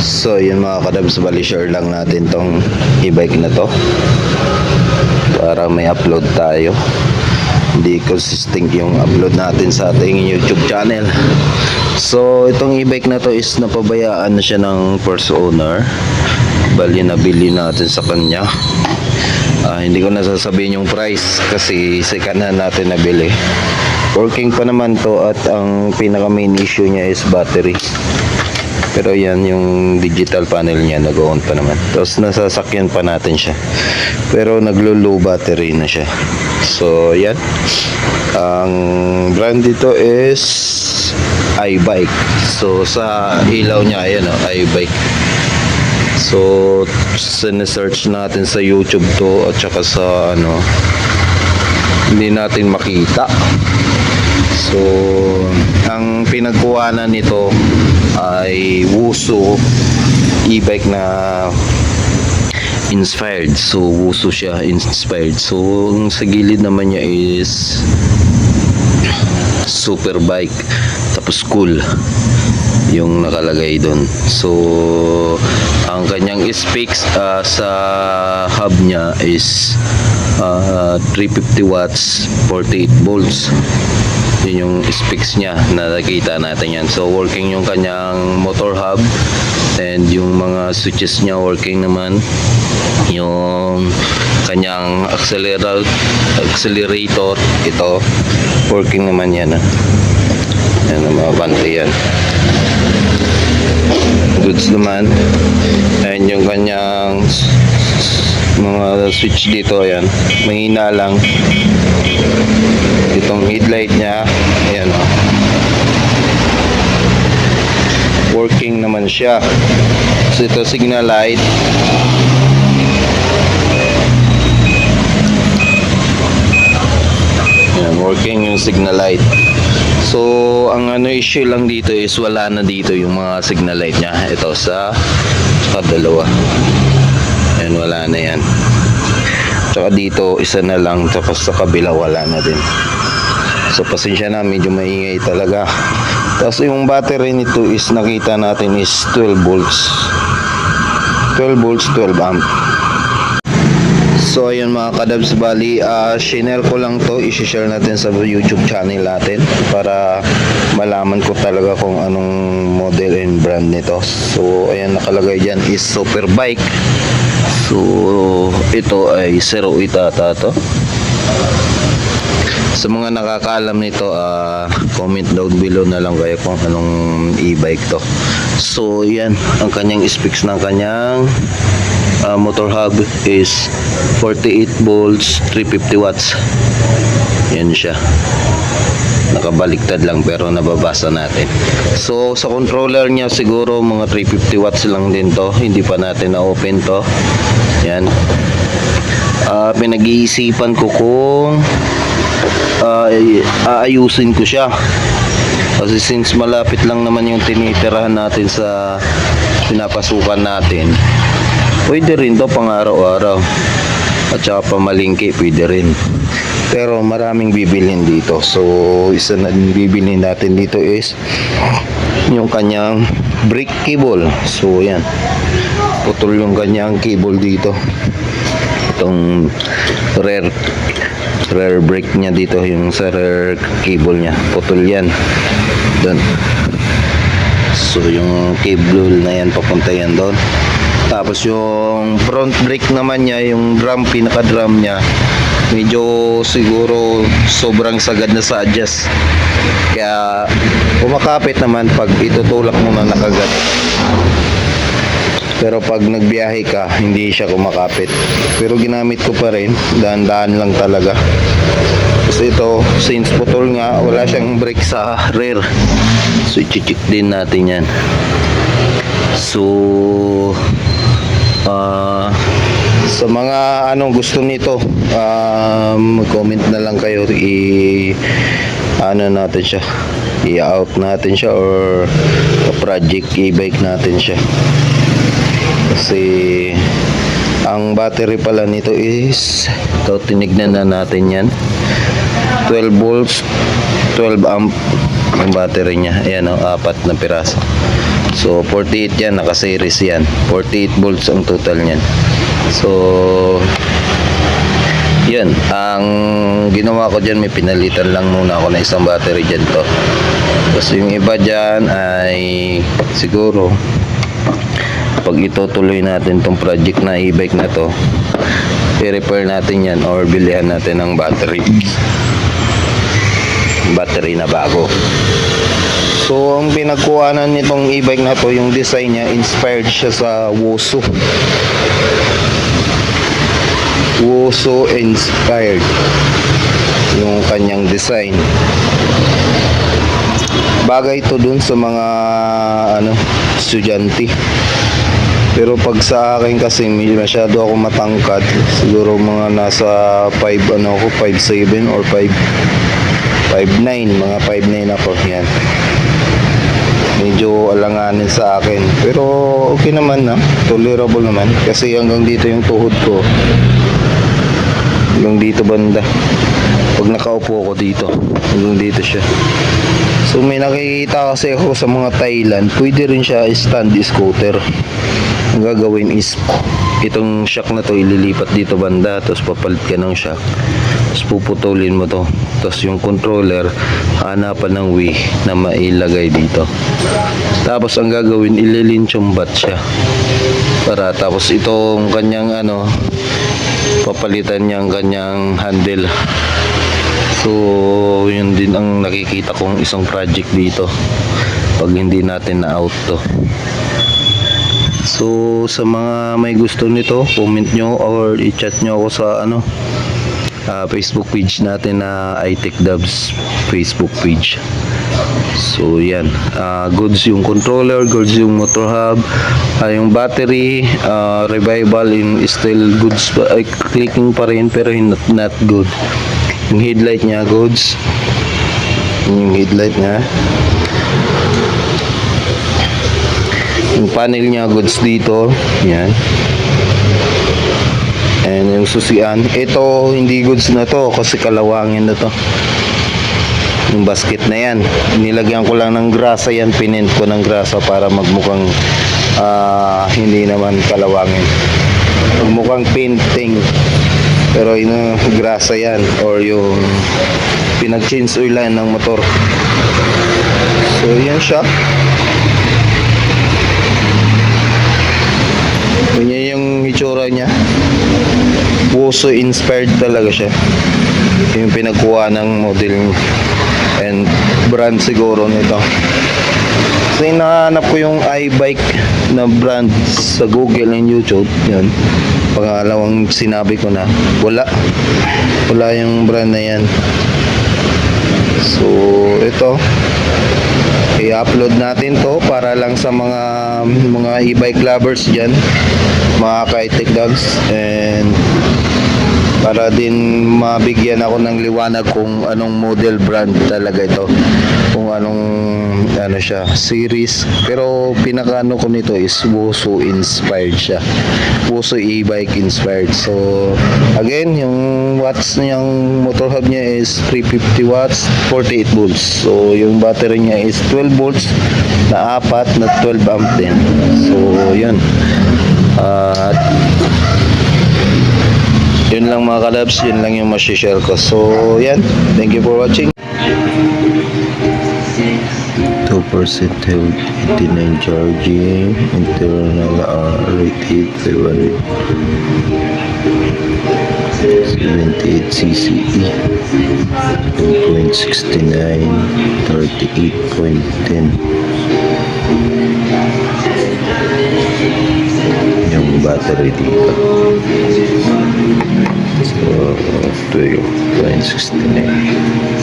So yun mga kadabs, bali share lang natin tong e-bike na to para may upload tayo. Hindi consistent yung upload natin sa ating YouTube channel. So itong e-bike na to is napabayaan na siya ng first owner. Bali nabili natin sa kanya. Hindi ko nasasabihin yung price kasi second hand natin nabili. Working pa naman to at ang pinaka main issue niya is battery. Pero yan yung digital panel niya nag-on pa naman. Tapos nasasakyan pa natin siya. Pero naglo-low battery na siya. So yan. Ang brand dito is iBike. So sa ilaw niya ayan iBike. So sinesearch natin sa YouTube to at saka sa hindi natin makita. So ang pinagkuhanan nito ay Wusu e-bike na inspired. So Wusu siya inspired. So sa gilid naman niya is super bike tapos cool yung nakalagay doon. So ang kanyang specs sa hub niya is 350 watts 48 volts. Yun yung specs niya na nakita natin yan. So working yung kanyang motor hub and yung mga switches niya working naman. Yung kanyang accelerator ito working naman yan. Yan ang mga bante yan. Goods naman. And yung kanyang mga switch dito ayan, mahina lang. Itong headlight niya ayan working naman siya. So ito signal light, ayan, working yung signal light. So ang issue lang dito is wala na dito yung mga signal light niya. Ito sa dalawa. Ayan, wala na yan. Tsaka dito isa na lang, tapos sa kabila wala na din. So pasensya na, medyo maingay talaga. Tapos yung battery nito is nakita natin is 12 volts 12 amp. So ayun mga kadabs, bali shinare ko lang to, i-share natin sa YouTube channel natin para malaman ko talaga kung anong model and brand nito. So ayan, nakalagay dyan is super bike. So ito ay 08 ata to. Sa mga nakakaalam nito, comment down below na lang kayo kung anong e-bike to. So yan, ang kanyang specs ng kanyang motor hub is 48 volts 350 watts. Yan siya, nakabaliktad lang pero nababasa natin. So sa controller niya siguro mga 350 watts lang din to, hindi pa natin na-open to. Yan, pinag-iisipan ko kung aayusin ko siya kasi since malapit lang naman yung tinitirahan natin sa pinapasukan natin, pwede rin to pang araw-araw at saka pamalingki pwede rin, pero maraming bibilhin dito. So isa na din bibilhin natin dito is yung kanyang brake cable. So yan, putol yung kanyang cable dito, itong rear brake niya dito, yung sa rear cable niya putol yan doon. So yung cable na yan papunta yan doon. Tapos yung front brake naman niya, yung drum, pinaka drum niya medyo siguro sobrang sagad na sa adjust, kaya kumakapit naman pag itutulak mo na nakagat. Pero pag nagbiyahe ka, hindi siya kumakapit. Pero ginamit ko pa rin, dahan-dahan lang talaga. Kasi ito, since putol nga, wala siyang brake sa rear. So i-check din natin yan. So sa mga gusto nito, mag-comment na lang kayo, natin siya, i-out natin siya or project e-bike natin siya. Kasi ang battery pala nito is ito, tinignan na natin yan, 12 volts 12 amp ang battery niya. Ayan apat na piraso. So 48 yan, naka-series yan. 48 volts ang total niyan. So yan, ang ginawa ko dyan, may pinalitan lang muna ako na isang battery dyan to. Tapos yung iba dyan ay siguro pag itutuloy natin tong project na e-bike na to, i-repair natin yan or bilihan natin ng battery na bago. So ang pinagkuhanan nitong e-bike na to, yung design niya, inspired siya sa Wusu inspired yung kanyang design. Bagay to dun sa mga estudyante. Pero pag sa akin kasi masyado ako matangkad, siguro mga nasa 5'7" or 5'9", mga 5'9" ako yan. Medyo alanganin sa akin, pero okay naman na, tolerable naman kasi hanggang dito yung tuhod ko, hanggang dito banda. Pag nakaupo ako dito, hanggang dito siya. So may nakikita kasi ako sa mga Thailand, pwede rin siya stand scooter. Ang gagawin is itong shock na to ililipat dito banda, tapos papalit ka ng shock, tapos puputulin mo to, tapos yung controller hanapan ng way na mailagay dito. Tapos ang gagawin, ililinchumbat siya para, tapos itong kanyang papalitan niyang kanyang handle. So yun din ang nakikita kong isang project dito pag hindi natin na out to. So sa mga may gusto nito, comment nyo or i-chat nyo ako sa Facebook page natin na iTech Dubs Facebook page. So yan, goods yung controller, goods yung motor hub, yung battery, revival in still goods, clicking pa rin pero not good. Yung headlight niya goods, yung headlight niya, yung panel niya goods dito, yan. And yung susian, ito hindi goods na to kasi kalawangin na to. Yung basket na yan, nilagyan ko lang ng grasa yan, pinint ko ng grasa para magmukhang hindi naman kalawangin, magmukhang painting, pero yung grasa yan or yung pinag-change oilan ng motor. So yan siya. Ganyan yung itsura niya. Wusu inspired talaga siya. Yung pinagkuha ng model and brand siguro nito. Kasi nahanap ko yung iBike na brand sa Google and YouTube. Yan. Pangalawang sinabi ko na. Wala yung brand na yan. So ito, i-upload natin to para lang sa mga e-bike lovers dyan, mga ka-iTech Dubs, and para din mabigyan ako ng liwanag kung anong model brand talaga ito, kung anong siya series. Pero pinakaano ko nito is Wusu inspired siya, Wusu e-bike inspired. So again, yung watts niyang motor hub niya is 350 watts, 48 volts. So yung battery niya is 12 volts na 4 na 12 amp din. So yun, at yun lang mga kalabs, yun lang yung masishare ko. So yan, thank you for watching. 2% held, 89 charging, internal rated 78 CCE, 2.69, 38.10. Yung battery dito, so 12.69.